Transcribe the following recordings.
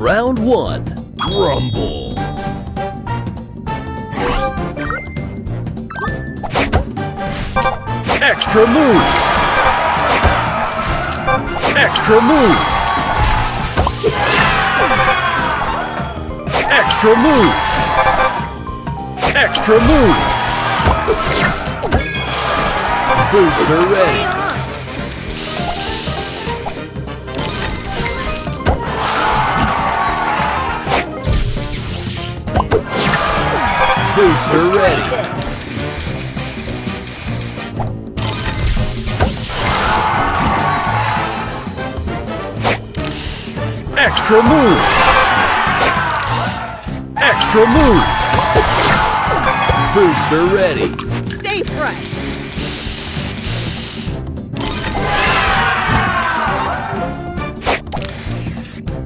Round 1. Rumble. Extra move. Extra move. Extra move. Extra move. Booster ready. Booster ready. Extra move. Extra move. Booster ready. Stay fresh.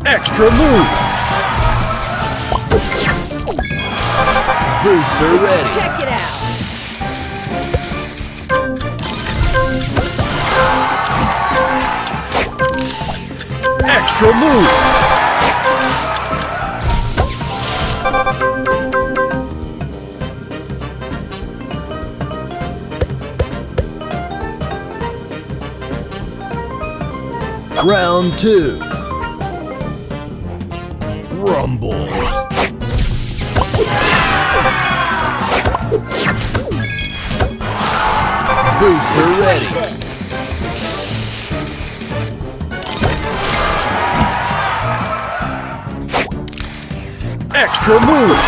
Extra move. Booster ready. Check it out. Extra move. Round 2. Rumble. Booster ready. Extra move.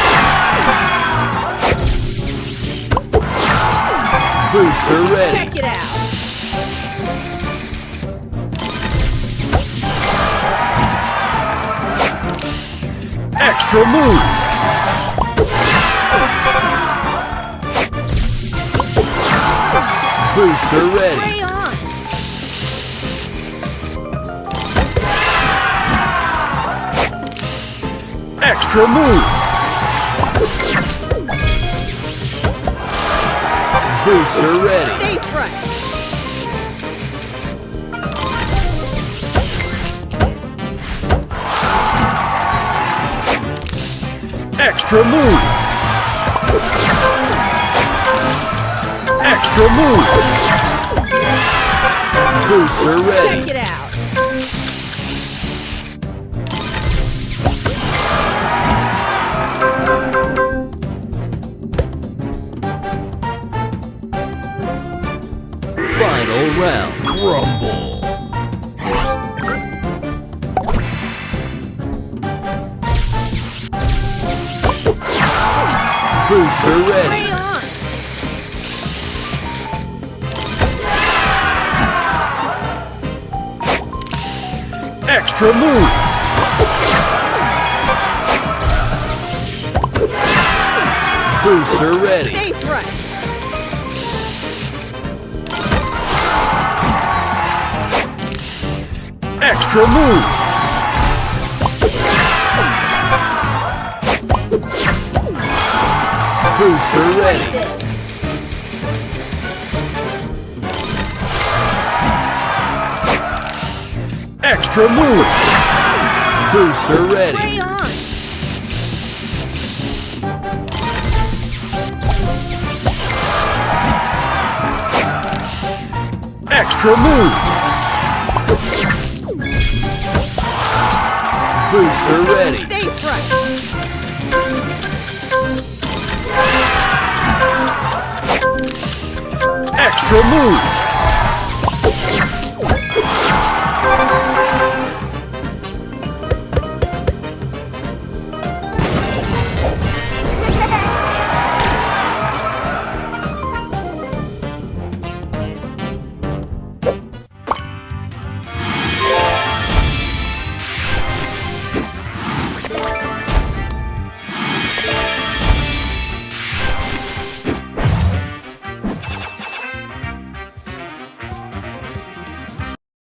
Booster ready. Check it out. Extra move. Booster ready. Stay on. Extra move. Booster ready. Stay fresh. Extra move. Extra move. Booster ready. Check it out. Final round. Rumble. Booster ready. Stay on. Extra move. Booster ready. Stay fresh. Extra move. Booster ready. Extra move. Booster ready. Stay on. Extra move. Booster ready. Stay fresh. Extra move.